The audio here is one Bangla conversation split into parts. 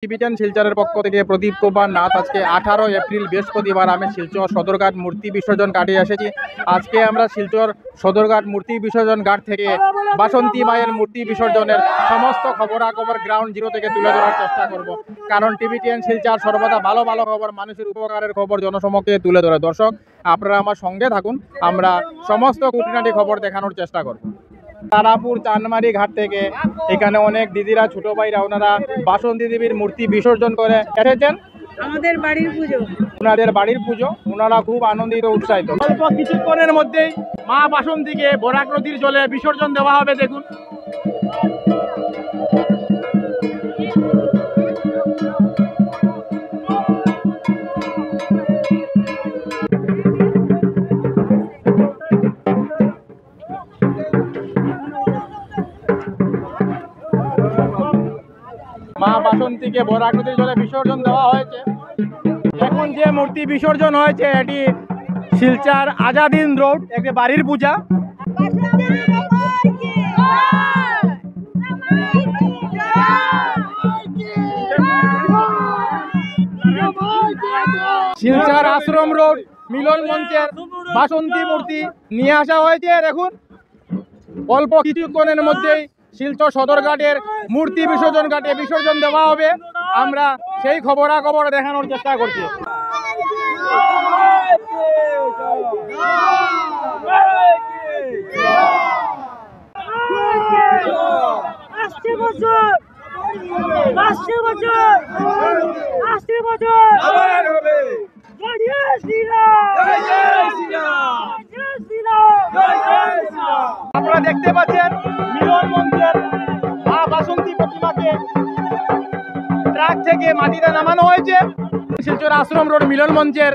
টিবিটান শিলচরের পক্ষ থেকে প্রদীপ কুমার নাথ। আজকে 18 এপ্রিল বৃহস্পতিবার আমি শিলচর সদরঘাট মূর্তি বিসর্জন ঘাটে এসেছি। আজকে আমরা শিলচর সদরঘাট মূর্তি বিসর্জন ঘাট থেকে বাসন্তী মায়ের মূর্তি বিসর্জনের সমস্ত খবরাখবর গ্রাউন্ড জিরো থেকে তুলে ধরার চেষ্টা করব, কারণ টিবিটান শিলচর সর্বদা ভালো ভালো খবর, মানুষের উপকারের খবর জনসমক্ষে তুলে ধরে। দর্শক, আপনারা আমার সঙ্গে থাকুন, আমরা সমস্ত খুঁটিনাটি খবর দেখানোর চেষ্টা করব। তারাপুর চানমারি ঘাট থেকে এখানে অনেক দিদিরা, ছোট ভাইরা, ওনারা বাসন্তী দেবীর মূর্তি বিসর্জন করে এসেছেন। আমাদের বাড়ির পুজো, ওনাদের বাড়ির পুজো, ওনারা খুব আনন্দিত উৎসাহিত। অল্প কিছুক্ষণের মধ্যেই মা বাসন্তীকে বরাক নদীর জলে বিসর্জন দেওয়া হবে। দেখুন, মা বাসন্তীকে বরাক নদীর জলে বিসর্জন দেওয়া হয়েছে। এখন যে মূর্তি বিসর্জন হয়েছে এটি শিলচর আজাদিন রোড, একটি বাড়ির পূজা। শিলচর আশ্রম রোড মিলন মঞ্চের বাসন্তী মূর্তি নিয়ে আসা হয়েছে। দেখুন, অল্প কিছুক্ষণের মধ্যেই শিলচর সদরঘাটের মূর্তি বিসর্জন ঘাটে বিসর্জন দেওয়া হবে। আমরা সেই খবরাখবর দেখানোর চেষ্টা করছি। আপনারা দেখতে পাচ্ছেন মিলন মঞ্চের মা বাসন্তী প্রতিমাকে ট্রাক থেকে মাটিতে নামানো হয়েছে। শিলচর আশ্রম রোড মিলন মঞ্চের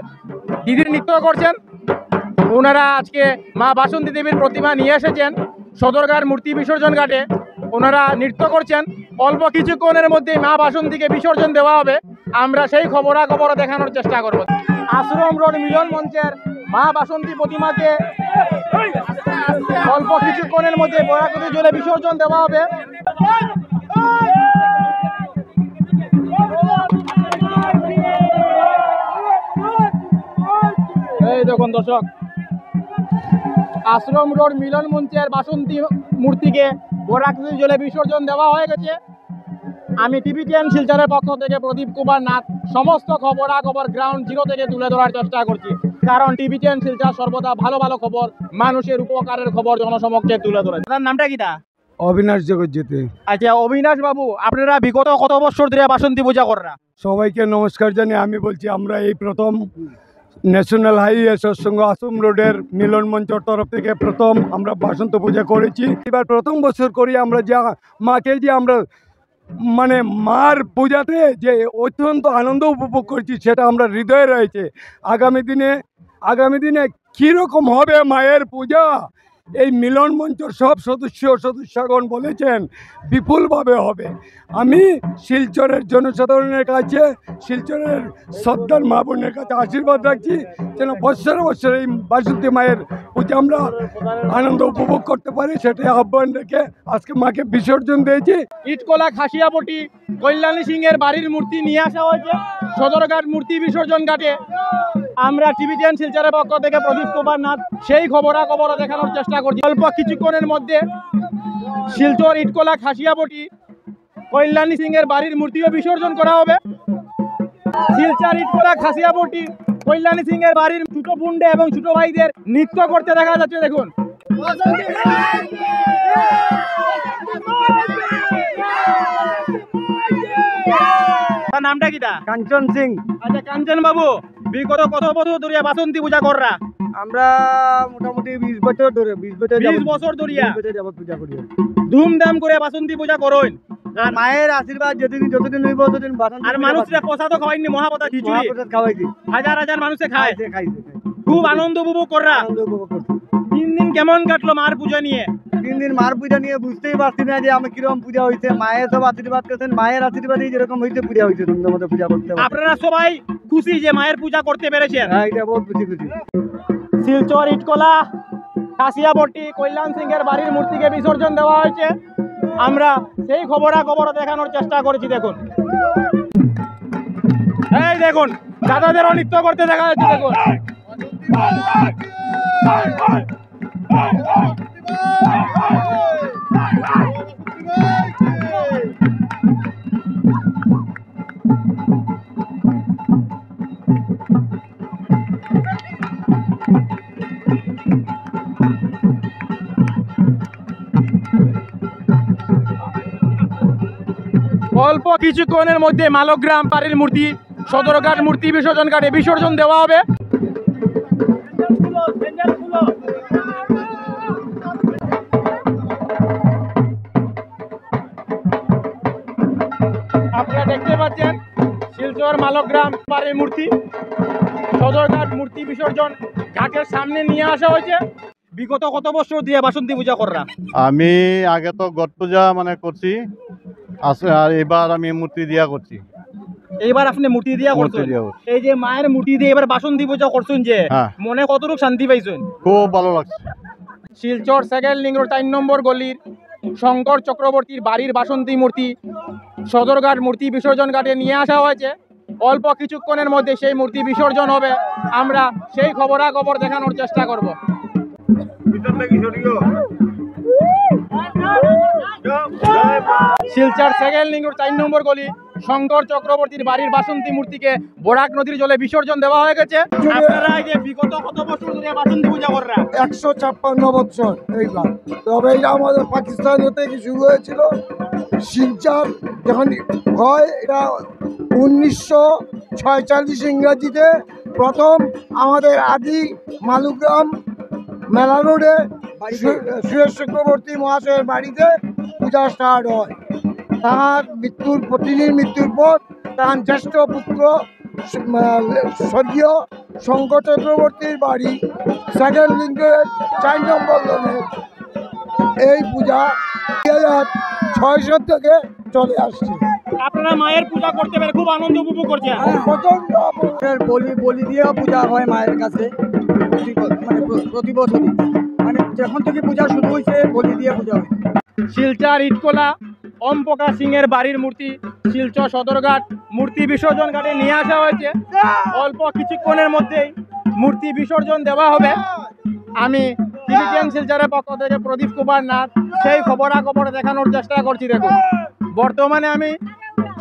দিদির নৃত্য করছেন। ওনারা আজকে মা বাসন্তী দেবীর প্রতিমা নিয়ে এসেছেন সদরঘাট মূর্তি বিসর্জন ঘাটে। ওনারা নৃত্য করছেন। অল্প কিছুক্ষণের মধ্যেই মা বাসন্তীকে বিসর্জন দেওয়া হবে। আমরা সেই খবরাখবর দেখানোর চেষ্টা করব। আশ্রম রোড মিলন মঞ্চের মা বাসন্তী প্রতিমাকে অল্প কিছুক্ষণের মধ্যে বরাক নদীর জলে বিসর্জন দেওয়া হবে। এই দেখুন দর্শক, আশ্রম রোড মিলন মঞ্চের বাসন্তী মূর্তিকে বরাক নদীর জলে বিসর্জন দেওয়া হয়ে গেছে। আমি টিবিটান শিলচরের পক্ষ থেকে প্রদীপ কুমার নাথ সমস্ত খবরাখবর গ্রাউন্ড জিরো থেকে তুলে ধরার চেষ্টা করছি, কারণ টিবিটান শিলচর সর্বদা ভালো ভালো খবর, মানুষের উপকারের খবর জনসমক্ষে তুলে ধরে। তার নামটা কি? অবিনাশ জগজ্যোতি। আচ্ছা অবিনাশ বাবু, আপনারা বিগত কত বছর ধরে বাসন্তী পূজা করা? সবাইকে নমস্কার জানিয়ে আমি বলছি, আমরা এই প্রথম ন্যাশনাল হাইওয়ে সৎসঙ্গ আশ্রম রোডের মিলন মঞ্চের তরফ থেকে প্রথম আমরা বাসন্ত পূজা করেছি। এবার প্রথম বছর করি আমরা, যা মাকে যে আমরা মানে মার পূজাতে যে অত্যন্ত আনন্দ উপভোগ করছি সেটা আমরা হৃদয়ে রয়েছে। আগামী দিনে কীরকম হবে মায়ের পূজা, এই মিলন মঞ্চের সব সদস্যগণ বলেছেন বিপুলভাবে হবে। আমি শিলচরের জনসাধারণের কাছে, শিলচরের শ্রদ্ধার মা বোনের কাছে আশীর্বাদ রাখছি যেন বৎসরে বৎসরে এই বাসন্তী মায়ের পূজা আমরা আনন্দ উপভোগ করতে পারি, সেটাই আহ্বান রেখে আজকে মাকে বিসর্জন দিয়েছি। ইটকলা খাসিয়াপটি কল্যাণী সিংয়ের বাড়ির মূর্তি নিয়ে আসা হয়েছে সদরঘাট মূর্তি বিসর্জন ঘাটে। আমরা টিবিটান শিলচরের পক্ষ থেকে প্রদীপ কুমার নাথ সেই খবরাখবর দেখানোর চেষ্টা করছি। অল্প কিছুক্ষণের মধ্যে শিলচর ইটকলা খাসিয়াপটি কল্যাণী সিংয়ের বাড়ির মূর্তিও বিসর্জন করা হবে। শিলচর ইটকলা খাসিয়াপটি কল্যাণী সিংয়ের বাড়ির ছোট বুন্ডে এবং ছোট ভাইদের নৃত্য করতে দেখা যাচ্ছে। দেখুন, নামটা কি? কাঞ্চন সিং। আচ্ছা কাঞ্চন বাবু, বিগত কত বছর ধরে বাসন্তী পূজা কররা? আমরা মোটামুটি 20 বছর ধরে 20 বছর ধরিয়া পূজা করি। ধুমধাম করে বাসন্তী পূজা করোন। আর মায়ের আশীর্বাদ যতদিন হইব ততদিন আর মানুষরা প্রসাদও খাওয়াইনি, মহাপ্রসাদ খিচুড়ি খাওয়াইছি, হাজার হাজার মানুষে খায়, খাইছে। খুব আনন্দ উপভোগ কররা। 3 দিন কেমন কাটলো মার পূজা নিয়ে? 3 দিন মার পূজা নিয়ে বুঝতেই পারছি না যে আমি কিরকম পূজা হয়েছে। মায়ের সব আশীর্বাদ করছেন, মায়ের আশীর্বাদই যেরকম হয়েছে পূজা হয়েছে, সুন্দর মতো পূজা করতে। আপনারা সবাই খুশি যে মায়ের পূজা করতে পেরেছেন? হ্যাঁ, এটা বহুত খুশি। শিলচর ইটকলা কাশিয়াপট্টি কল্যাণ সিংহের বাড়ির মূর্তিকে বিসর্জন দেওয়া হয়েছে। আমরা সেই খবরাখবর দেখানোর চেষ্টা করেছি। দেখুন। এই দেখুন দাদাদেরও নৃত্য করতে দেখা যাচ্ছে দেখুন। অল্প কিছুক্ষণের মধ্যে মালগ্রাম বাড়ির মূর্তি সদরঘাট মূর্তি বিসর্জন ঘাটে বিসর্জন দেওয়া হবে। আপনারা দেখতে পাচ্ছেন শিলচর মালগ্রাম বাড়ির মূর্তি সদরঘাট মূর্তি বিসর্জন ঘাটের সামনে নিয়ে আসা হয়েছে। বিগত কত বছর দিয়ে বাসন্তী পূজা করা? আমি আগে তো গট পূজা মানে করছি, আর এবার আমি মূর্তি দিয়া করছি। এইবার আপনি মূর্তি দিয়া করছেন, এই যে মায়ের মূর্তি দিয়ে এবার বাসন্তী পূজা করছেন, যে মনে কতটুকু শান্তি পাইছেন? খুব ভালো লাগছে। শিলচর সেকেন্ড লিঙ্ক রোড 4 নম্বর গলির শঙ্কর চক্রবর্তীর বাড়ির বাসন্তী মূর্তি সদরঘাট মূর্তি বিসর্জন ঘাটে নিয়ে আসা হয়েছে। অল্প কিছুক্ষণের মধ্যে সেই মূর্তি বিসর্জন হবে। আমরা সেই খবরাখবর দেখানোর চেষ্টা করব। শিলচর সেকেন্ড লিঙ্ক রোড 4 নম্বর গলি শঙ্কর চক্রবর্তীর বাড়ির বাসন্তী মূর্তিকে বরাক নদীর জলে বিসর্জন দেওয়া হয়ে গেছে। আপনারা এই যে বিগত কত বছর ধরে বাসন্তী পূজা করা? 156 বছর এইবার। তবে এটা আমাদের পাকিস্তান থেকে শুরু হয়েছিল। শিলচর যখন হয় এটা 1946 ইংরাজিতে প্রথম আমাদের আদি মালুগ্রাম মেলা রোডে সুরেশ চক্রবর্তী মহাশয়ের বাড়িতে পূজা স্টার্ট হয়। তাহার পত্নীর মৃত্যুর পর তাহার জ্যেষ্ঠ পুত্র স্বর্গীয় শঙ্কর চক্রবর্তীর বাড়ি সেকেন্ড লিঙ্কের 4 নম্বর লনে এই পূজা 2006 থেকে চলে আসছে। আপনারা মায়ের পূজা করতে পেরে খুব আনন্দ উপভোগ করছেন? বলি দিয়েও পূজা হয় মায়ের কাছে প্রতি বছরই, মানে যখন থেকে পূজা শুরু হয়েছে বলি দিয়ে পূজা হয়। শিলচর ইটকোলা ওম প্রকাশ সিং এর বাড়ির মূর্তি শিলচর সদরঘাট মূর্তি বিসর্জন ঘাটে নিয়ে আসা হয়েছে। অল্প কিছুক্ষণের মধ্যেই মূর্তি বিসর্জন দেওয়া হবে। আমি টিভিটিএন শিলচরের পক্ষ থেকে প্রদীপ কুমার নাথ সেই খবরাখবর দেখানোর চেষ্টা করছি। দেখুন বর্তমানে আমি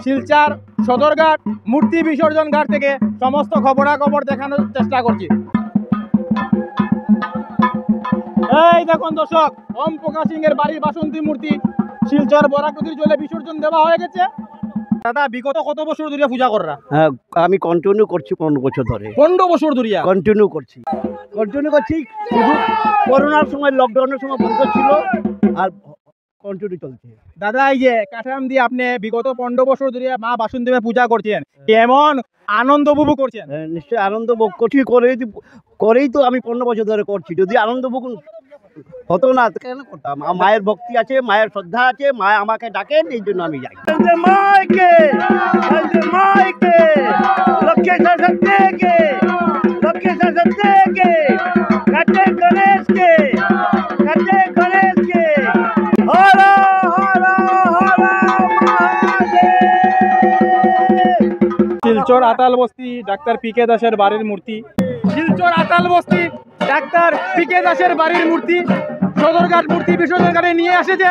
শিলচর সদরঘাট মূর্তি বিসর্জন ঘাট থেকে সমস্ত খবরাখবর দেখানোর চেষ্টা করছি। এই দেখুন দর্শক, ওম প্রকাশ সিং এর বাড়ির বাসন্তী মূর্তি শিলচর বরাক নদীর জলে বিসর্জন দেওয়া হয়ে গেছে। দাদা বিগত কত বছর ধরে পূজা করা? হ্যাঁ, আমি কন্টিনিউ করছি 15 বছর ধরে। 15 বছর ধরে কন্টিনিউ করছি শুধু করোনার সময় লকডাউনের সময় বন্ধ ছিল, আর কন্টিনিউ চলছে। দাদা এই যে কাঠাম দিয়ে আপনি বিগত 15 বছর ধরে মা বাসন্তী পূজা করছেন, কেমন আনন্দ উপভোগ করছেন? নিশ্চয়ই আনন্দ ভোগ করছি, করেই তো আমি 15 বছর ধরে করছি। যদি আনন্দ ভোগ হতো না কেন করতাম? মায়ের ভক্তি আছে, মায়ের শ্রদ্ধা আছে, মা আমাকে ডাকেন, এই জন্য আমি যাই। শিলচর আতাল বস্তি ডাক্তার পিকে দাসের বাড়ির মূর্তি শিলচর আতাল বস্তি ডাক্তার পিকে দাসের বাড়ির মূর্তি সদরঘাট মূর্তি বিসর্জন ঘাটে নিয়ে আসেছে।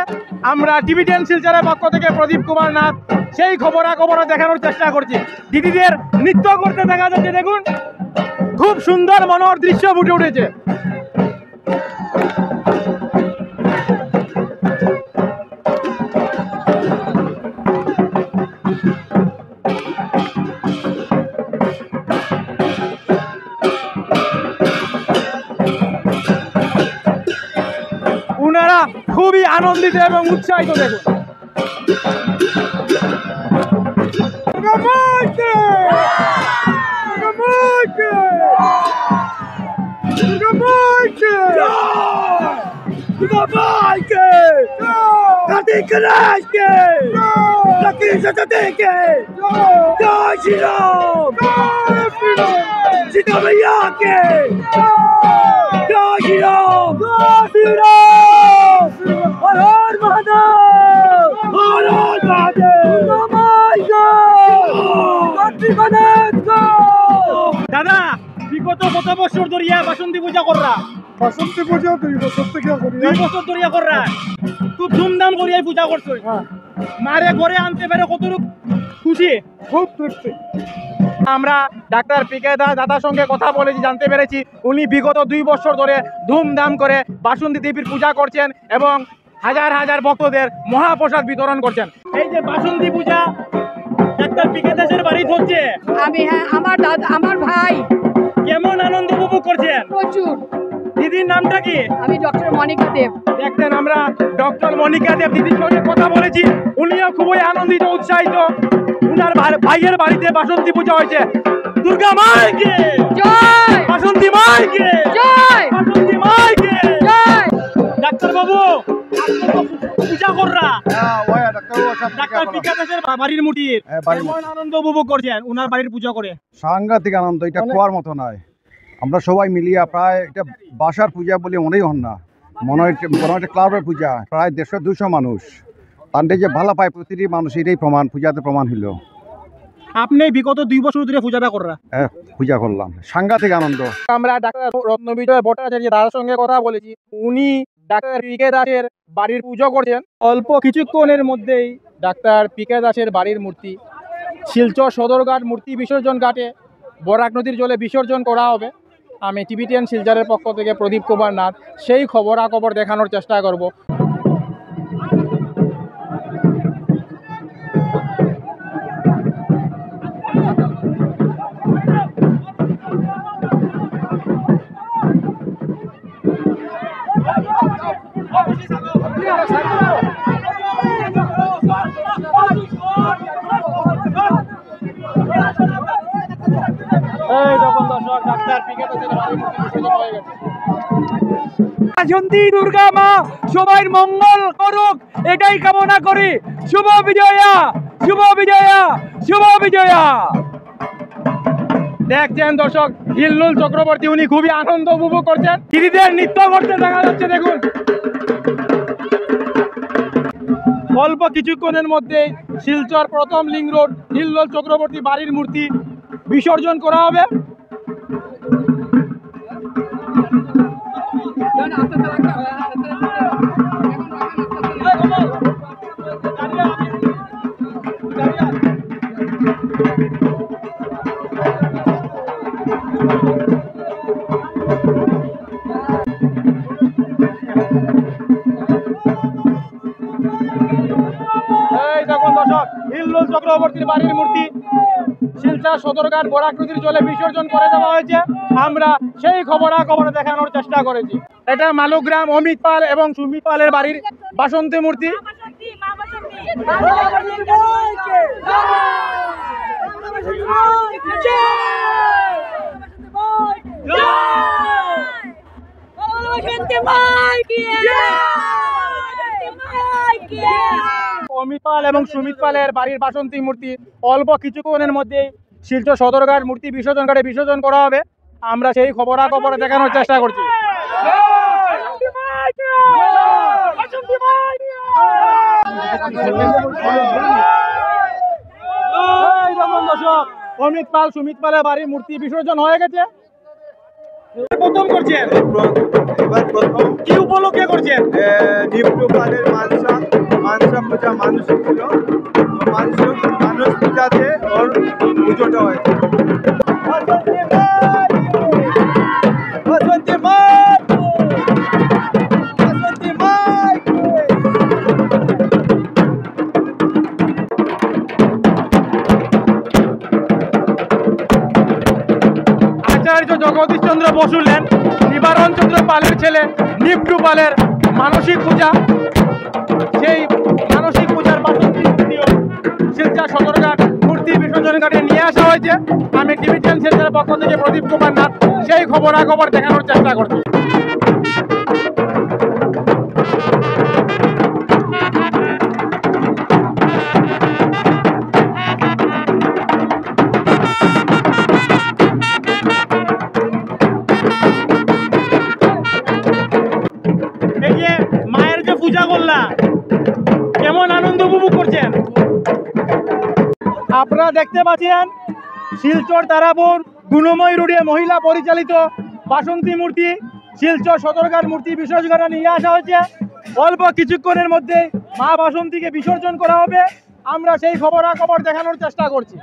আমরা টিভিটিএন শিলচরের পক্ষ থেকে প্রদীপ কুমার নাথ সেই খবরাখবর দেখানোর চেষ্টা করছি। দিদিদের নৃত্য করতে দেখা যাচ্ছে, দেখুন খুব সুন্দর মনোহর দৃশ্য ফুটে উঠেছে। উনারা খুবই আনন্দিত এবং উৎসাহিত। দেখুন Ganache! বিগত কত বছর ধরিয়া বাসন্তী পূজা কররা? বাসন্তী পুজো 2 বছর থেকে করি 2 বছর ধরিয়া কররা, খুব ধুমধাম করিয়া পূজা করছো। মারে ঘরে আনতে পারে কতটুকু খুশি? খুব তৃপ্তি। আমরা ডাক্তার পিকে দাদার সঙ্গে কথা বলেছি, জানতে পেরেছি উনি বিগত 2 বছর ধরে ধুমধাম করে বাসন্তী দেবীর পূজা করছেন এবং হাজার হাজার ভক্তদের মহাপ্রসাদ বিতরণ করছেন। এই যে বাসন্তী পূজা ডাক্তার পিকে দাসের বাড়ি হচ্ছে, আমি হ্যাঁ আমার দাদা আমার ভাই কেমন আনন্দ উপভোগ করছেন? প্রচুর। দিদির নামটা কি? আমি ডক্টর মনিকা দেব। দেখতেন আমরা ডক্টর মনিকা দেব দিদির সঙ্গে কথা বলেছি, উনিও খুবই আনন্দিত উৎসাহিত। উনার ভাইয়ের বাড়িতে বাসন্তী পূজা হয়েছে। দুর্গা মাইকে জয়, বাসন্তী মাইকে জয়, বাসন্তী মাইকে। জয়। ডাক্তার বাবু পূজা কররা ডাক্তার পিকে দাসের বাড়ির মুটির কেমন আনন্দ উপভোগ করছেন উনার বাড়ির পূজা করে? সাংঘাতিক আনন্দ, এটা খোয়ার মতো নয়। আমরা সবাই মিলিয়া প্রায় এটা বাসার পূজা বলে মনেই হন না, মনে হয় একটা ক্লাবের পূজা। প্রায় 150-200 মানুষ তান্ডে যে ভালো পায় প্রতিটি মানুষ, এটাই প্রমাণ, পূজাতে প্রমাণ হইল। আপনি বিগত 2 বছর ধরে পূজাটা কররা? পূজা করলাম, সাংঘাতিক আনন্দ। আমরা ডাক্তার রত্নবিজয় ভট্টাচার্য দাদার সঙ্গে কথা বলেছি, উনি ডাক্তার পিকে দাসের বাড়ির পুজো করছেন। অল্প কিছুক্ষণের মধ্যেই ডাক্তার পিকে দাসের বাড়ির মূর্তি শিলচর সদরঘাট মূর্তি বিসর্জন ঘাটে বরাক নদীর জলে বিসর্জন করা হবে। আমি টিভি10 শিলচরের পক্ষ থেকে প্রদীপ কুমার নাথ সেই খবরাখবর দেখানোর চেষ্টা করব। এই দেখুন দর্শক, ডাক্তার পিকে দাসের বাড়ির মূর্তি বিসর্জন হয়ে গেছে। বাসন্তী দুর্গা মা সবাই মঙ্গল করুক, এটাই কামনা করি। শুভ বিজয়া, শুভ বিজয়া, শুভ বিজয়া। দেখছেন দর্শক, হিল্লুল চক্রবর্তী উনি খুবই আনন্দ উপভোগ করছেন, দিদিদের নৃত্য করতে দেখা যাচ্ছে। দেখুন অল্প কিছুক্ষণের মধ্যে শিলচর প্রথম লিং রোড হিল্লুল চক্রবর্তী বাড়ির মূর্তি বিসর্জন করা হবে। এই দেখুন দর্শক, হিল্লুল চক্রবর্তীর বাড়ির মূর্তি শিলচর সদরঘাট বরাক নদীর জলে বিসর্জন করে দেওয়া হয়েছে। আমরা সেই খবরাখবর দেখানোর চেষ্টা করেছি। এটা মালুগ্রাম অমিত পাল এবং সুমিত পালের বাড়ির বাসন্তী মূর্তি। অমিত পাল এবং সুমিত পালের বাড়ির বাসন্তী মূর্তি অল্প কিছুক্ষণের মধ্যে শিলচর সদরঘাট মূর্তি বিসর্জন ঘাটে বিসর্জন করা হবে। আমরা সেই খবরাখবর দেখানোর চেষ্টা করছি। দর্শক, অমিত পাল সুমিত পালের বাড়ির মূর্তি বিসর্জন হয়ে গেছে। প্রথম করছেন, এবার প্রথম কি উপলক্ষে করছেন? নিপ্টু পালের মানসা পূজা মানুষ ছিল, মানুষ পূজাতে ওর পুজোটা হয়েছে। আচার্য জগদীশ চন্দ্র বসু লেন নিবারণ চন্দ্র পালের ছেলে নিপটু পালের মানসিক পূজা, সেই মানসিক পূজার বাসন্তী মূর্তিও শিলচর সদরঘাট মূর্তি বিসর্জন ঘাটে নিয়ে আসা হয়েছে। আমি টিভি10 শিলচরের পক্ষ থেকে প্রদীপ কুমার নাথ সেই খবরাখবর দেখানোর চেষ্টা করছি। এই যে মায়ের যে পূজা করলা, কেমন আনন্দ উপভোগ করছেন? আপনারা দেখতে পাচ্ছেন শিলচর তারাপুর গুণময় রোডে মহিলা পরিচালিত বাসন্তী মূর্তি শিলচর সদরঘাট মূর্তি বিসর্জনে নিয়ে আসা হয়েছে। অল্প কিছুক্ষণের মধ্যে মা বাসন্তীকে বিসর্জন করা হবে। আমরা সেই খবরাখবর দেখানোর চেষ্টা করছি।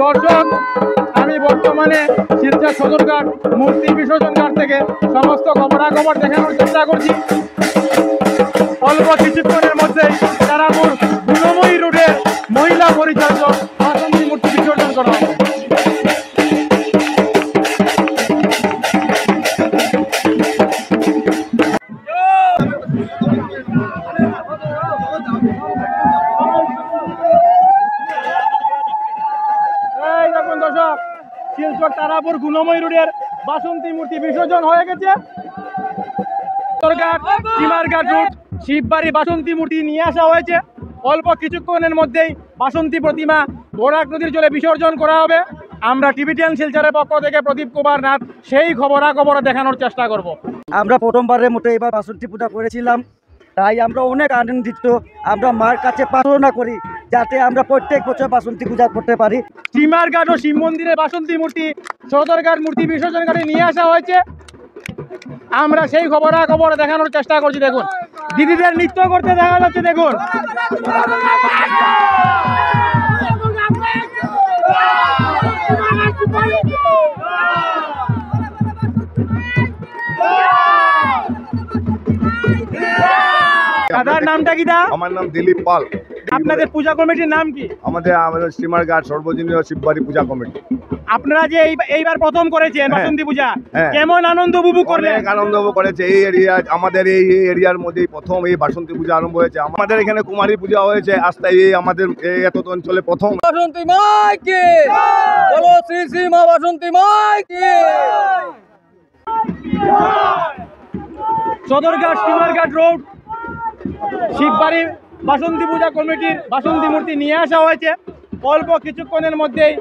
দর্শক, আমি বর্তমানে শিলচর সদরঘাট মূর্তি বিসর্জন ঘাট থেকে সমস্ত খবরাখবর দেখানোর চেষ্টা করছি। অল্প কিছুক্ষণের মধ্যেই তারাপুর গুণময়ী রোডে মহিলা পরিচালিত বাসন্তী মূর্তি বিসর্জন করা হবে। এই দেখুন দর্শক, শিলচর তারাপুর গুণময়ী রোডের বাসন্তী মূর্তি বিসর্জন হয়ে গেছে। সদরঘাট চিমারঘাট রোড শিববাড়ি বাসন্তী মূর্তি নিয়ে আসা হয়েছে। অল্প কিছুক্ষণের মধ্যেই বাসন্তী প্রতিমা বরাক নদীর জলে বিসর্জন করা হবে। আমরা টিভি10 শিলচরের পক্ষ থেকে প্রদীপ কুমার নাথ সেই খবরাখবর দেখানোর চেষ্টা করব। আমরা প্রথমবারের মতো এবার বাসন্তী পূজা করেছিলাম, তাই আমরা অনেক আনন্দিত। আমরা মার কাছে প্রার্থনা করি যাতে আমরা প্রত্যেক বছর বাসন্তী পূজা করতে পারি। চিমারঘাট ও শিব মন্দিরে বাসন্তী মূর্তি সদরঘাট মূর্তি বিসর্জন ঘাটে নিয়ে আসা হয়েছে। আমরা সেই খবরাখবর দেখানোর চেষ্টা করছি। দেখুন, দিদিদের নৃত্য করতে দেখা যাচ্ছে। দেখুন, দাদার নামটা কি? দা, আমার নাম দিলীপ পাল। আপনাদের পূজা কমিটির নাম কি? আমাদের শ্রীমারঘাট সর্বজনীয় শিববাড়ি পূজা কমিটি। আপনারা যে এইবার প্রথম করেছেন বাসন্তী পূজা, হ্যাঁ। কেমন আনন্দ উপভোগ করলেন? অনেক আনন্দ করেছে। এই এরিয়া, আমাদের এই এরিয়ার মধ্যেই প্রথম এই বাসন্তী পূজা আরম্ভ হয়েছে। আমাদের এখানে কুমারী পূজা হয়েছে আস্তে এই আমাদের এই এত অঞ্চলে প্রথম। বাসন্তী মাইকে বলো, শ্রী শ্রী মা বাসন্তী মাইকে। সদরঘাট চিমারঘাট রোড শিববাড়ি বাসন্তী পূজা কমিটির বাসন্তী মূর্তি নিয়ে আসা হয়েছে। অল্প কিছুক্ষণের মধ্যেই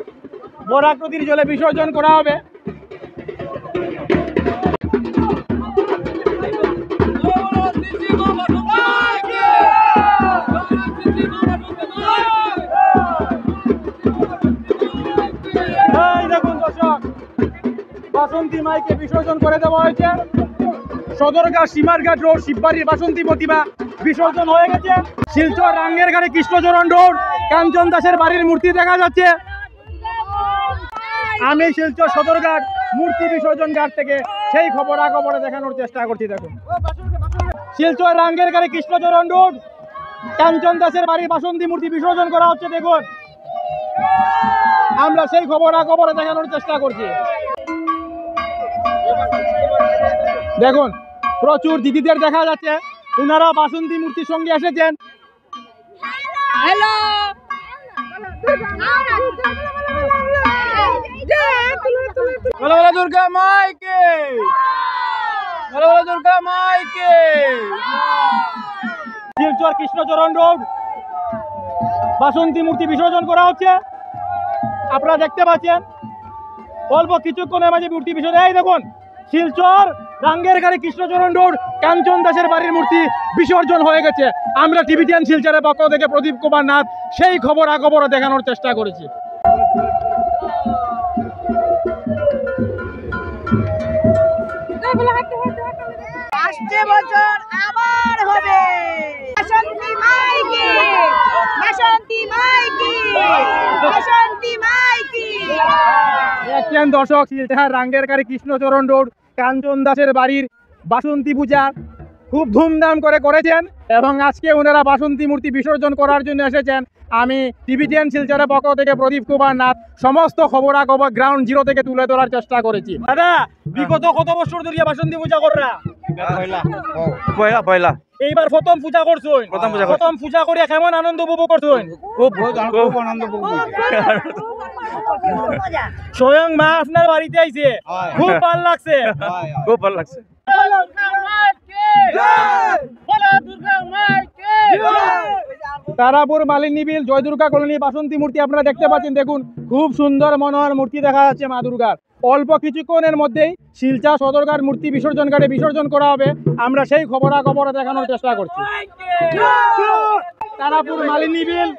বরাক নদীর জলে বিসর্জন করা হবে। এই দেখুন দর্শক, বাসন্তী মাইকে বিসর্জন করে দেওয়া হয়েছে। সদরঘাট সীমারঘাট রোড শিববাড়ির বাসন্তী প্রতিমা বিসর্জন হয়ে গেছে। শিলচর রাঙ্গের ঘাটে কৃষ্ণচরণ রোড কাঞ্চন দাসের বাড়ির মূর্তি দেখা যাচ্ছে। আমি শিলচর সদরঘাট মূর্তি বিসর্জন ঘাট থেকে সেই খবরাখবর দেখানোর চেষ্টা করছি। দেখুন, শিলচর রাঙ্গের ঘাটে কৃষ্ণচরণ রোড কাঞ্চন দাসের বাড়ির বাসন্তী মূর্তি বিসর্জন করা হচ্ছে। দেখুন, আমরা সেই খবরাখবর দেখানোর চেষ্টা করছি। দেখুন, প্রচুর দিদিদের দেখা যাচ্ছে, ওনারা বাসন্তী মূর্তির সঙ্গে এসেছেন। হ্যালো, বলো বলো দুর্গা মাইকে, বলো বলো দুর্গা মাইকে। শিলচর কৃষ্ণচরণ রোড বাসন্তী মূর্তি বিসর্জন করা হচ্ছে। আপনারা দেখতে পাচ্ছেন অল্প কিছুক্ষণের মাঝে মূর্তি বিসর্জন। এই দেখুন, শিলচর রাঙ্গের ঘাটে কৃষ্ণচরণ রোড কাঞ্চন দাসের বাড়ির মূর্তি বিসর্জন হয়ে গেছে। আমরা টিভি10 শিলচরের পক্ষ থেকে প্রদীপ কুমার নাথ সেই খবরাখবর দেখানোর চেষ্টা করেছি। আসছে বছর আবার হবে বাসন্তী মাইকে, বাসন্তী মাইকে, বাসন্তী মাইকে। দেখছেন দর্শক, শিলচর রাঙ্গের ঘাটে কৃষ্ণচরণ রোড কাঞ্চন দাসের বাড়ির বাসন্তী পূজা খুব ধুমধাম করে করেছেন এবং আজকে ওনারা বাসন্তী মূর্তি বিসর্জন করার জন্য এসেছেন। আমি টিভি10 শিলচরের পক্ষ থেকে প্রদীপ কুমার নাথ সমস্ত খবরাখবর গ্রাউন্ড জিরো থেকে তুলে ধরার চেষ্টা করেছি। দাদা, বিগত কত বছর ধরে বাসন্তী পূজা কররা? পয়লা এইবার প্রথম পূজা করছুন। প্রথম পূজা করে কেমন আনন্দ উপভোগ করছুন? খুব আনন্দ স্বয়ং মা আপনার বাড়িতে আইছে, খুব ভালো লাগছে। খুব ভালো লাগছে। তারাপুর মালিনী বিল জয় দুর্গা কলোনি বাসন্তী মূর্তি আপনারা দেখতে পাচ্ছেন। দেখুন খুব সুন্দর মনোহর মূর্তি দেখা যাচ্ছে মা দুর্গার। অল্প কিছুক্ষণের মধ্যেই শিলচর সদরঘাট মূর্তি বিসর্জন ঘাটে বিসর্জন করা হবে। আমরা সেই খবরাখবর দেখানোর চেষ্টা করছি। তারাপুর মালিনী বিল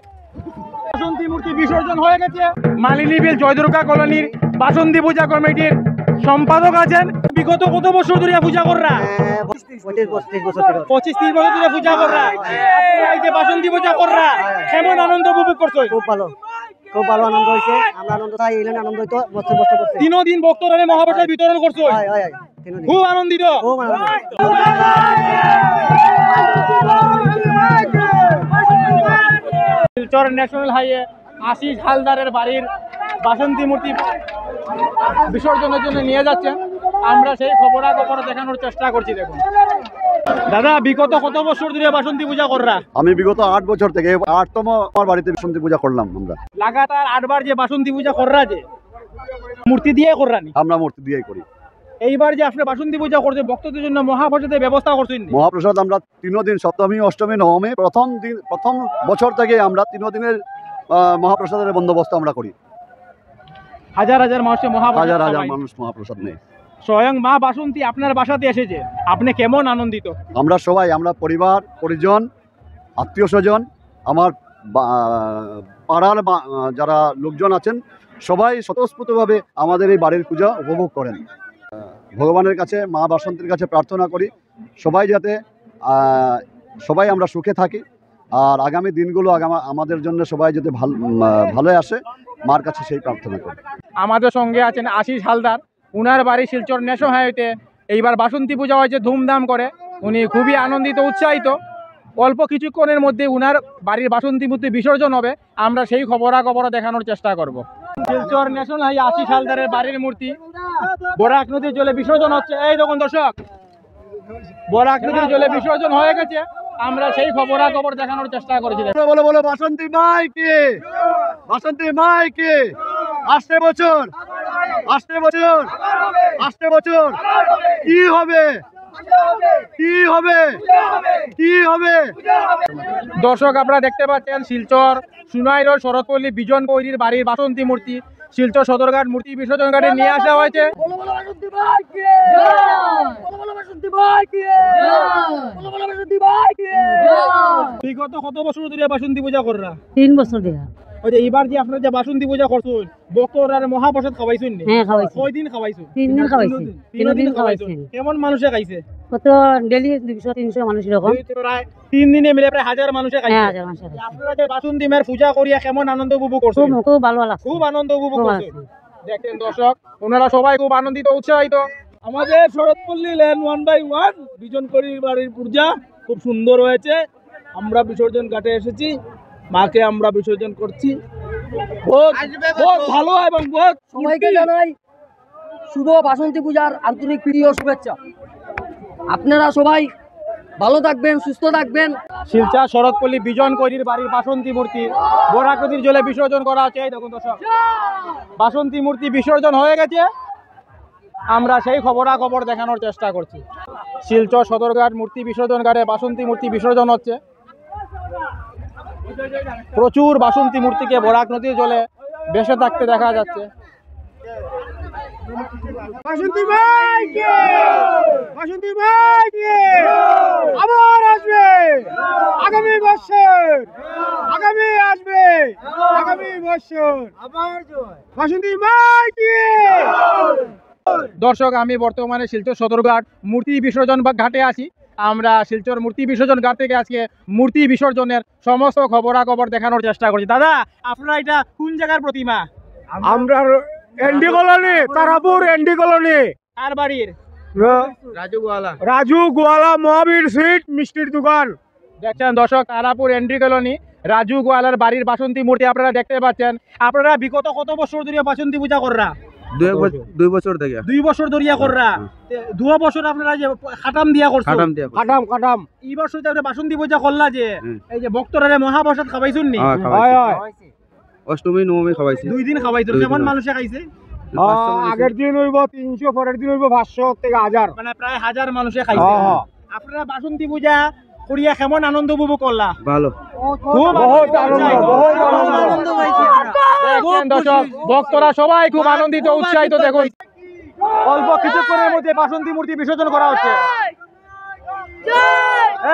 বাসন্তী মূর্তি বিসর্জন হয়ে গেছে। মালিনী বিল জয় দুর্গা কলোনির বাসন্তী পূজা কমিটির সম্পাদক আছেন। বিগত কত বছর ধরে পূজা কররা? 25-30 বছর 25-30 বছর ধরে পূজা কররা। এই যে বাসন্তী পূজা কররা, কেমন আনন্দ উপভোগ করছো? খুব ভালো আনন্দ হয়েছে। আমরা আনন্দ চাই, এলেন আনন্দ হইতো, বছর বছর করছে। 3 দিন ভক্তরা মহাপ্রসাদ বিতরণ করছো, খুব আনন্দিত। খুব আনন্দ। শিলচর ন্যাশনাল হাইওয়ে আশিস হালদারের বাড়ির বাসন্তী মূর্তি বিসর্জনের জন্য নিয়ে যাচ্ছেন। আমরা সেই খবরাখবর দেখানোর চেষ্টা করছি। দেখুন দাদা, বিগত কত বছর ধরে বাসন্তী পূজা কররা? আমি বিগত 8 বছর থেকে 8তম আমার বাড়িতে বাসন্তী পূজা করলাম। আমরা লাগাতার 8 বার যে বাসন্তী পূজা কররা, যে মূর্তি দিয়ে কররানি? আমরা মূর্তি দিয়েই করি। এইবার যে আপনি বাসন্তী পূজা করছেন, ভক্তদের জন্য মহাপ্রসাদের ব্যবস্থা করছেন। মহাপ্রসাদ আমরা 3 দিন, সপ্তমী, অষ্টমী, নবমী, প্রথম বছর থেকে আমরা 3 দিনের মহাপ্রসাদের বন্দোবস্ত আমরা করি। হাজার হাজার মানুষ মহাপ্রসাদ নেই। স্বয়ং মা বাসন্তী আপনার বাসাতে এসেছে, আপনি কেমন আনন্দিত? আমরা সবাই, আমরা পরিবার পরিজন, আত্মীয় স্বজন, আমার পাড়ার যারা লোকজন আছেন, সবাই স্বতঃস্ফূর্তভাবে আমাদের এই বাড়ির পূজা উপভোগ করেন। ভগবানের কাছে, মা বাসন্তীর কাছে প্রার্থনা করি সবাই যাতে সবাই আমরা সুখে থাকি, আর আগামী দিনগুলো আমাদের জন্য সবাই যাতে ভালো আসে, মার কাছে সেই প্রার্থনা করি। আমাদের সঙ্গে আছেন আশিস হালদার। উনার বাড়ি শিলচর ন্যাশনাল হাইওয়েতে এইবার বাসন্তী পূজা হয়েছে ধুমধাম করে। উনি খুবই আনন্দিত, উৎসাহিত। অল্প কিছুক্ষণের মধ্যে উনার বাড়ির বাসন্তী মূর্তি বিসর্জন হবে। আমরা সেই খবরাখবর দেখানোর চেষ্টা করব। শিলচর ন্যাশনাল হাইওয়ে আশিস হালদারের বাড়ির মূর্তি বরাক নদীর জলে বিসর্জন হচ্ছে। এই দেখুন দর্শক, বরাক নদীর জলে বিসর্জন হয়ে গেছে। আমরা সেই খবরাখবর দেখানোর চেষ্টা করেছি। বলো বলো বাসন্তী মাইকে, বাসন্তী মাইকে। আসছে বছর কি হবে, কি হবে, কি হবে? দর্শক, আপনারা দেখতে পাচ্ছেন শিলচর সুনাই রোড শরৎপল্লী বিজন কৈরির বাড়ির বাসন্তী মূর্তি শিলচর সদরঘাট মূর্তি বিসর্জন ঘাটে নিয়ে আসা হয়েছে। বিগত কত বছর ধরে বাসন্তী পূজা কররা? 3 বছর ধরে। ওই যে এইবার যে আপনারা যে বাসন্তী পূজা করছেন, ভক্তরা মহাপ্রসাদ খাওয়াইছেন নি? হ্যাঁ, খাওয়াইছি। কয়দিন খাওয়াইছো? 3 দিন খাওয়াইছি। 3 দিন খাওয়াইছো। কেমন মানুষে খাইছে? কত ডেলি 200-300 মানুষ এরকম। প্রায় 3 দিনে মিলে প্রায় 1000 মানুষে খাইছে। হ্যাঁ, 1000 মানুষ খাইছে। আপনারা যে বাসন্তী মায়ের পূজা করিয়া কেমন আনন্দ উপভোগ করছেন? খুব ভালো লাগছে। খুব আনন্দ উপভোগ করছেন। দেখেন দর্শক, ওনারা সবাই খুব আনন্দিত, উৎসাহিত। আমাদের শরৎপল্লী ল্যান্ড 1/1 বিজন করির বাড়ির পূজা খুব সুন্দর হয়েছে। আমরা বিসর্জন ঘাটে এসেছি, মাকে আমরা বিসর্জন করছি। বহুত ভালো এবং বহুত সবাইকে জানাই শুভ বাসন্তী পূজার আন্তরিক প্রিয় শুভেচ্ছা। আপনারা সবাই ভালো থাকবেন, সুস্থ থাকবেন। শিলচর শরৎপল্লী বিজন কৈরির বাড়ির বাসন্তী মূর্তি বরাক নদীর জলে বিসর্জন করা হচ্ছে। এই দেখুন দর্শক, বাসন্তী মূর্তি বিসর্জন হয়ে গেছে। আমরা সেই খবরাখবর দেখানোর চেষ্টা করছি। শিলচর সদরঘাট মূর্তি বিসর্জন ঘাটে বাসন্তী মূর্তি বিসর্জন হচ্ছে। প্রচুর বাসন্তী মূর্তিকে বরাক নদীর জলে ভেসে থাকতে দেখা যাচ্ছে। বাসন্তী মাইকে, বাসন্তী মাইকে আবার আসবে আগামী বছর, আগামী আসবে আগামী বছর আবার বাসন্তী মাইকে। দর্শক, আমি বর্তমানে শিলচর সদরঘাট মূর্তি বিসর্জন ঘাটে আছি। আমরা শিলচর মূর্তি বিসর্জন ঘাট থেকে আজকে মূর্তি বিসর্জনের সমস্ত খবরাখবর দেখানোর চেষ্টা করছি। দাদা, আপনারা এটা কোন জায়গার প্রতিমা? আমরা ND colony, Tarapur ND colony. কার বাড়ির? রাজু গোয়ালা মহাবীর সুইট মিষ্টির দোকান। দেখছেন দর্শক, তারাপুর এন্ট্রি কলোনি রাজু গোয়ালার বাড়ির বাসন্তী মূর্তি আপনারা দেখতে পাচ্ছেন। আপনারা বিগত কত বছর ধরে বাসন্তী পূজা কররা? 2 বছর থেকে 2 বছর ধরিয়া কররা। 2 বছর আপনারা যে খাটাম দিয়া করছো, কাটাম এই বছর যে আপনারা বাসন্তী পূজা করলা যে এই যে ভক্তরা মহাপ্রসাদ খাবাইছুন নি? অষ্টমী নবমী খাওয়াইছি। 2 দিন খাবাইছো। কেমন মানুষে খাইছে? আগের দিন হইব 300, পরের দিন হইব 500 থেকে 1000, মানে প্রায় 1000 মানুষে খাইছে। আপনারা বাসন্তী পূজা করিয়া কেমন আনন্দ উপভোগ করলা? ভালো, খুব আনন্দ পাইছি। দেখেন দর্শক, ভক্তরা সবাই খুব আনন্দিত উৎসাহিত। দেখুন অল্প কিছুক্ষণের মধ্যে বাসন্তী মূর্তি বিসর্জন করা হচ্ছে।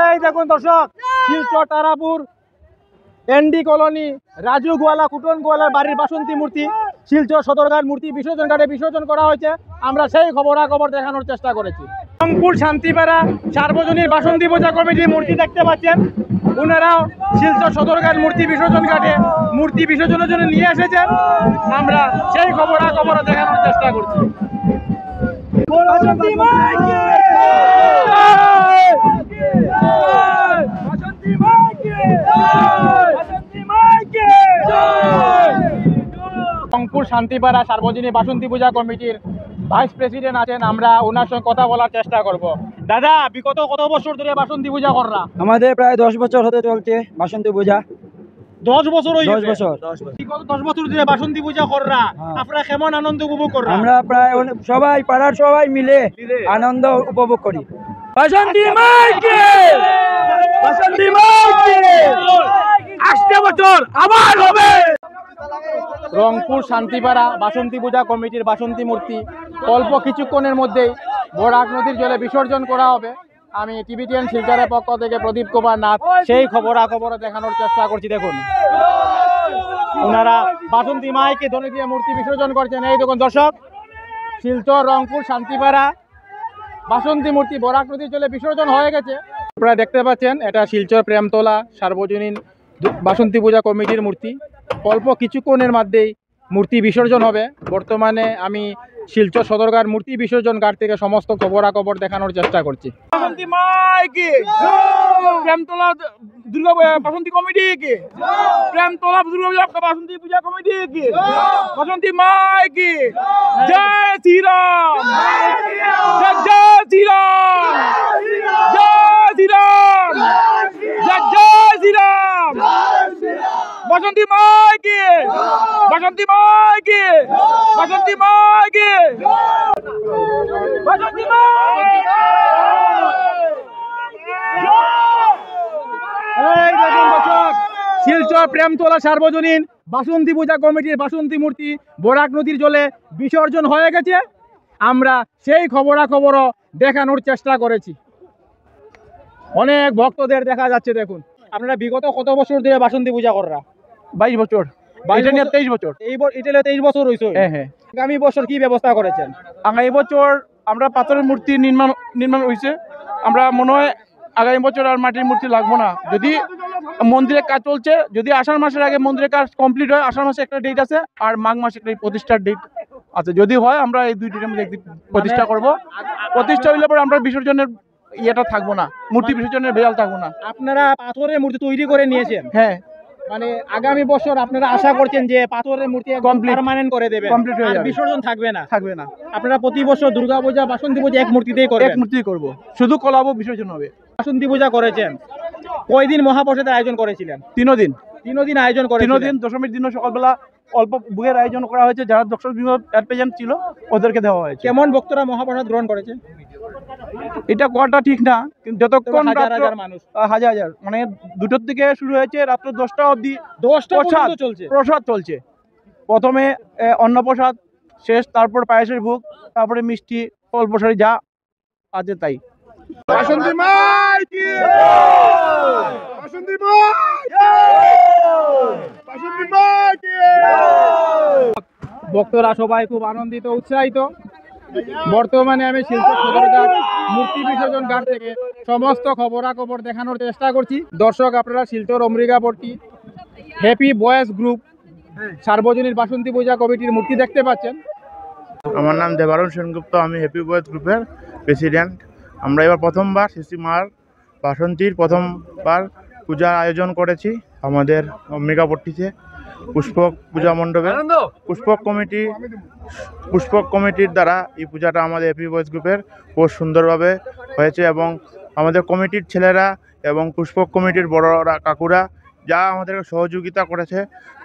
এই দেখুন দর্শক, শিলচর তারাপুর এনডি কলোনি রাজু গোয়ালা কুটন গোয়ালার বাড়ির বাসন্তী মূর্তি শিলচর সদরঘাট মূর্তি বিসর্জন ঘাটে বিসর্জন করা হয়েছে। আমরা সেই খবরাখবর দেখানোর চেষ্টা করেছি। রংপুর শান্তিপাড়া সার্বজনীন বাসন্তী পূজা কমিটির মূর্তি দেখতে পাচ্ছেন। ওনারাও শিলচর সদরঘাট মূর্তি বিসর্জন ঘাটে মূর্তি বিসর্জনের জন্য নিয়ে এসেছেন। আমরা সেই খবরাখবর দেখানোর চেষ্টা করছি। বাসন্তী মাইকে বাসন্তী মাইকে বাসন্তী মাইকে। রংপুর শান্তিপাড়া সার্বজনীন বাসন্তী পূজা কমিটির ভাইস প্রেসিডেন্ট আছেন, আমরা ওনার সঙ্গে কথা বলার চেষ্টা করব। দাদা, বিগত কত বছর ধরে বাসন্তী পূজা কররা? আমাদের প্রায় 10 বছর হতে চলছে বাসন্তী পূজা। 10 বছর হয়ে 10 বছর। বিগত 10 বছর ধরে বাসন্তী পূজা কররা। আপনারা কেমন আনন্দ উপভোগ কররা? আমরা প্রায় সবাই পাড়ার সবাই মিলে আনন্দ উপভোগ করি। বাসন্তী মাইকে বাসন্তী মাইকে আসতে বছর আবার হবে। রংপুর শান্তিপাড়া বাসন্তী পূজা কমিটির বাসন্তী মূর্তি অল্প কিছুক্ষণের মধ্যেই বরাক নদীর জলে বিসর্জন করা হবে। আমি টিভিটিএন শিলচরের পক্ষ থেকে প্রদীপ কুমার নাথ সেই খবরাখবর দেখানোর চেষ্টা করছি। দেখুন ওনারা বাসন্তী মাইকে ধ্বনি দিয়ে মূর্তি বিসর্জন করছেন। এই দেখুন দর্শক, শিলচর রংপুর শান্তিপাড়া বাসন্তী মূর্তি বরাক নদীর জলে বিসর্জন হয়ে গেছে। আপনারা দেখতে পাচ্ছেন এটা শিলচর প্রেমতলা সার্বজনীন বাসন্তী পূজা কমিটির মূর্তি। অল্প কিছুক্ষণের মধ্যেই মূর্তি বিসর্জন হবে। বর্তমানে আমি শিলচর সদরঘাট মূর্তি বিসর্জন ঘাট থেকে সমস্ত খবরাখবর দেখানোর চেষ্টা করছি। বাসন্তী মাইকে প্রেমতলা দুর্গা বাসন্তী কমিটি কি প্রেমতলা দুর্গা বাসন্তী পূজা কমিটি কি বাসন্তী মাইকে জয় শ্রীরাম জয় শ্রীরাম জয় শ্রীরাম জয় শ্রীরাম বাসন্তী মাইকে বাসন্তী মাইকে বাসন্তী মাইকে বাসন্তী মাইকে। এই দেখুন দর্শক, শিলচর প্রেমতলা সার্বজনীন বাসন্তী পূজা কমিটির বাসন্তী মূর্তি বরাক নদীর জলে বিসর্জন হয়ে গেছে। আমরা সেই খবরাখবরও দেখানোর চেষ্টা করেছি। অনেক ভক্তদের দেখা যাচ্ছে। দেখুন আপনারা বিগত কত বছর ধরে বাসন্তী পূজা কররা? 22 বছর। 23 বছর। এটা 23 বছর হয়েছে। হ্যাঁ। আগামী বছর কি ব্যবস্থা করেছেন? আগামী বছর আমরা পাথরের মূর্তি নির্মাণ হয়েছে। আমরা মনে হয় আগামী বছর আর মাটির মূর্তি লাগবো না। যদি মন্দিরের কাজ চলছে, যদি আষাঢ় মাসের আগে মন্দিরের কাজ কমপ্লিট হয়, আষাঢ় মাসে একটা ডেট আছে আর মাঘ মাসে একটা প্রতিষ্ঠার ডেট আছে। যদি হয় আমরা এই 2 ডেটের মধ্যে প্রতিষ্ঠা করব। প্রতিষ্ঠা হইলে পরে আমরা বিসর্জনের ইয়েটা থাকবো না, মূর্তি বিসর্জনের বেজাল থাকবো না। আপনারা পাথরের মূর্তি তৈরি করে নিয়েছেন? হ্যাঁ। মানে আগামী বছর আপনারা আশা করছেন যে পাথরের মূর্তি পার্মানেন্ট করে দেবেন, কমপ্লিট হয়ে যাবে, বিসর্জন থাকবে না? থাকবে না। আপনারা প্রতি বছর দুর্গা পূজা বাসন্তী পূজা এক মূর্তিতেই করবেন? এক মূর্তি করব, শুধু কলাবো, বিসর্জন হবে। বাসন্তী পূজা করেছেন, কয়দিন মহাপ্রসাদের আয়োজন করেছিলেন? 3 দিন। 3 দিন আয়োজন করে। 3 দিন। দশমীর দিন সকালবেলা অল্প ভোগের আয়োজন করা হয়েছে। যারা দর্শক প্রেজেন্ট ছিল ওদেরকে দেওয়া হয়েছে। কেমন ভক্তরা মহাপ্রসাদ গ্রহণ করেছে? এটা কোয়াটা ঠিক না, কিন্তু যতক্ষণ হাজার মানুষ, হাজার মানে 2টোর থেকে শুরু হয়েছে, রাত্র 10টা অবধি 10টা পর্যন্ত চলছে প্রসাদ চলছে। প্রথমে অন্নপ্রসাদ শেষ, তারপর পায়েসের ভোগ, তারপরে মিষ্টি, ফল প্রসাদ যা আছে তাই। বাসন্তী মাইকে বাসন্তী মাইকে বাসন্তী মাইকে। ভক্তরা সবাই খুব আনন্দিত উৎসাহিত। বর্তমানে আমি শিলচর সদরঘাট মূর্তি বিসর্জন ঘাট থেকে সমস্ত খবরাখবর দেখানোর চেষ্টা করছি। দর্শক আপনারা শিলচর অমৃগাপট্টি হ্যাপি বয়েজ গ্রুপ সার্বজনীন বাসন্তী পূজা কমিটির মূর্তি দেখতে পাচ্ছেন। আমার নাম দেবারণ সেনগুপ্ত, আমি হ্যাপি বয়েজ গ্রুপের প্রেসিডেন্ট। আমরা এবার প্রথমবার শ্রী মার বাসন্তীর প্রথমবার পূজার আয়োজন করেছি। আমাদের মেগাপট্টিতে পুষ্পক পূজা মণ্ডপে পুষ্পক কমিটির দ্বারা এই পূজাটা আমাদের হ্যাপি বয়েজ গ্রুপের খুব সুন্দরভাবে হয়েছে এবং আমাদের কমিটির ছেলেরা এবং পুষ্পক কমিটির বড়রা কাকুরা যা আমাদেরকে সহযোগিতা করেছে,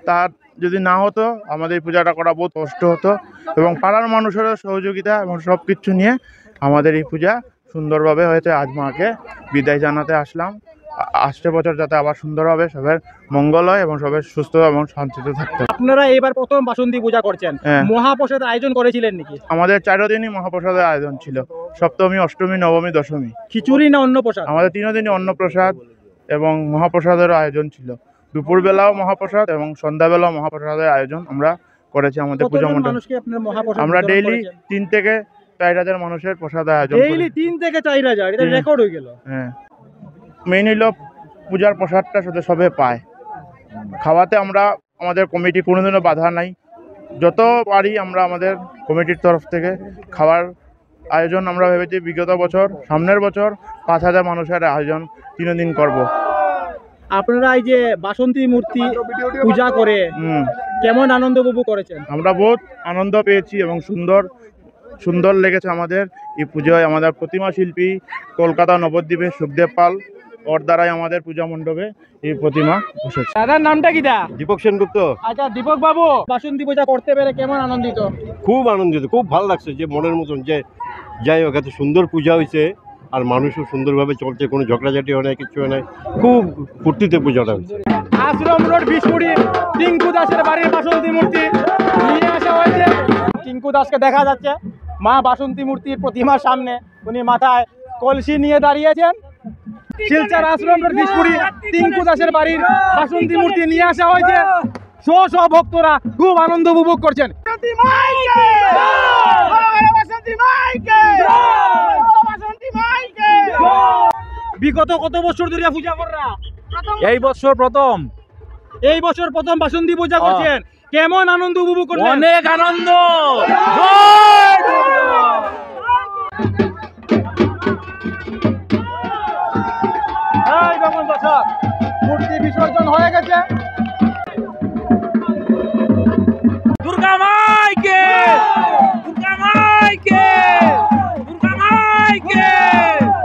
তার যদি না হতো আমাদের এই পূজাটা করা বহুত কষ্ট হতো এবং পাড়ার মানুষেরও সহযোগিতা এবং সব কিছু নিয়ে আমাদের এই পূজা সুন্দরভাবে হয়েছে। আজ মাকে বিদায় জানাতে আসলাম। আসছে বছর যাতে আবার সুন্দরভাবে সবার মঙ্গল হয় এবং সবাই সুস্থ এবং শান্তিতে থাকতে পারে। আপনারা এবার প্রথম বাসন্তী পূজা করছেন, হ্যাঁ। মহাপ্রসাদ আয়োজন করেছিলেন নাকি? আমাদের 4 দিনই মহাপ্রসাদের আয়োজন ছিল, সপ্তমী, অষ্টমী, নবমী, দশমী। খিচুড়ি না অন্য প্রসাদ? আমাদের 3 দিনই অন্নপ্রসাদ এবং মহাপ্রসাদেরও আয়োজন ছিল। দুপুরবেলাও মহাপ্রসাদ এবং সন্ধ্যাবেলাও মহাপ্রসাদের আয়োজন আমরা করেছি আমাদের পূজা কতজন মণ্ডপে। মানুষকে আপনারা মহাপ্রসাদ আমরা বিতরণ ডেইলি করেছেন? 3 থেকে 4,000 মানুষের প্রসাদের আয়োজন করি। ডেইলি 3 থেকে 4,000, এটা রেকর্ড হয়ে গেল। হ্যাঁ, মেইন হলো পূজার প্রসাদটা সাথে সবে পায়। খাওয়াতে আমরা আমাদের কমিটি কোনোদিনও বাধা নাই, যত পারি আমরা আমাদের কমিটির তরফ থেকে খাওয়ার আয়োজন আমরা ভেবেছি বিগত বছর, সামনের বছর 5,000 মানুষের আয়োজন 3 দিন করব। আপনারা এই যে বাসন্তী মূর্তি পূজা করে কেমন আনন্দ উপভোগ করেছেন? আমরা বহুত আনন্দ পেয়েছি এবং সুন্দর লেগেছে আমাদের এই পুজোয়। আমাদের প্রতিমা শিল্পী কলকাতা নবদ্বীপের সুখদেব পাল, ওর দ্বারাই আমাদের পূজা মণ্ডপে এই প্রতিমা বসেছে। দাদার নামটা কি? দীপক সেনগুপ্ত। আচ্ছা দীপক বাবু, বাসন্তী পূজা করতে পেরে কেমন আনন্দিত? খুব আনন্দিত, খুব ভালো লাগছে যে মনের মতন যে যাই হোক এত সুন্দর পূজা হয়েছে আর মানুষও সুন্দরভাবে চলছে, কোনো ঝগড়াঝাটি হয় না, কিছু হয় না, খুব ফুর্তিতে পূজাটা হয়েছে। আশ্রম রোড বিশপুরি টিঙ্কু দাসের বাড়ির বাসন্তী মূর্তি নিয়ে আসা হয়েছে। টিঙ্কু দাসকে দেখা যাচ্ছে মা বাসন্তী মূর্তির প্রতিমার সামনে, উনি মাথায় কলসি নিয়ে দাঁড়িয়েছেন। শিলচর আশ্রম রোড বিশপুরি টিঙ্কু দাসের বাড়ির বাসন্তী মূর্তি নিয়ে আসা হয়েছে। স্ব ভক্তরা খুব আনন্দ উপভোগ করছেন। বিগত কত বছর ধরে পূজা কররা? এই বছর প্রথম। এই বছর প্রথম বাসন্তী পূজা করছেন, কেমন আনন্দ উপভোগ করলেন? অনেক আনন্দ। এই দেখুন দর্শক, মূর্তি বিসর্জন হয়ে গেছে। দুর্গা মাইকে, দুর্গা মাইকে, দুর্গা মাইকে।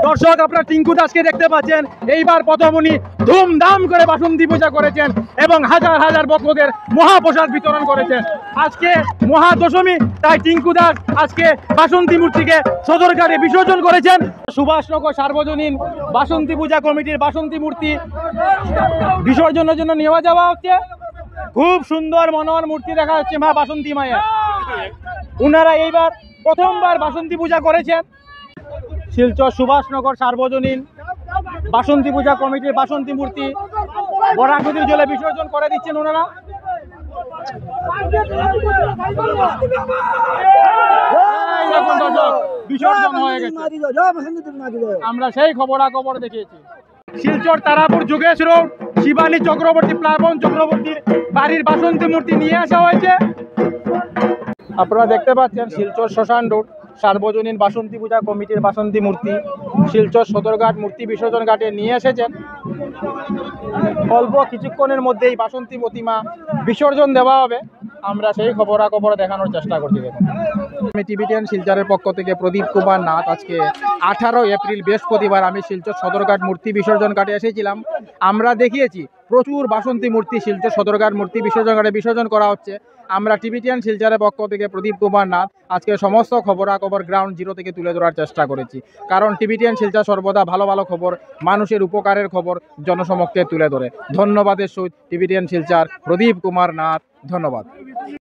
দর্শক আপনারা টিঙ্কু দাসকে দেখতে পাচ্ছেন, এইবার প্রথম উনি ধুমধাম করে বাসন্তী পূজা করেছেন এবং হাজার হাজার ভক্তদের মহাপ্রসাদ বিতরণ করেছেন। আজকে মহাদশমী, তাই টিঙ্কু দাস আজকে বাসন্তী মূর্তিকে সদরঘাটে বিসর্জন করেছেন। সুভাষনগর সার্বজনীন বাসন্তী পূজা কমিটির বাসন্তী মূর্তি বিসর্জনের জন্য নিয়ে যাওয়া হচ্ছে। খুব সুন্দর মনোহর মূর্তি দেখা যাচ্ছে মা বাসন্তী মায়ের। উনারা এইবার প্রথমবার বাসন্তী পূজা করেছেন। শিলচর সুভাষনগর সার্বজনীন বাসন্তী পূজা কমিটির বাসন্তী মূর্তি বরাকনদীর জলে বিসর্জন করে দিচ্ছেন ওনারা। বিসর্জন হয়ে গেছে, আমরা সেই খবরাখবর দেখিয়েছি। শিলচর তারাপুর যোগেশ রোড শিবানী চক্রবর্তী, প্লাবন চক্রবর্তীর বাড়ির বাসন্তী মূর্তি নিয়ে আসা হয়েছে। আপনারা দেখতে পাচ্ছেন শিলচর শ্মশান রোড সার্বজনীন বাসন্তী পূজা কমিটির বাসন্তী মূর্তি শিলচর সদরঘাট মূর্তি বিসর্জন ঘাটে নিয়ে এসেছেন। অল্প কিছুক্ষণের মধ্যেই বাসন্তী প্রতিমা বিসর্জন দেওয়া হবে, আমরা সেই খবরাখবর দেখানোর চেষ্টা করছি। দেখুন, আমি টিভি10 শিলচরের পক্ষ থেকে প্রদীপ কুমার নাথ। আজকে 18 এপ্রিল বৃহস্পতিবার আমি শিলচর সদরঘাট মূর্তি বিসর্জন ঘাটে এসেছিলাম। আমরা দেখিয়েছি প্রচুর বাসন্তী মূর্তি শিলচর সদরঘাট মূর্তি বিসর্জন ঘাটে বিসর্জন করা হচ্ছে। আমরা টিভি10 শিলচরের পক্ষ থেকে প্রদীপ কুমার নাথ আজকে সমস্ত খবরাখবর গ্রাউন্ড জিরো থেকে তুলে ধরার চেষ্টা করেছি, কারণ টিভি10 শিলচর সর্বদা ভালো ভালো খবর, মানুষের উপকারের খবর জনসমক্ষে তুলে ধরে। ধন্যবাদের সহিত টিভি10 শিলচর প্রদীপ কুমার নাথ, ধন্যবাদ।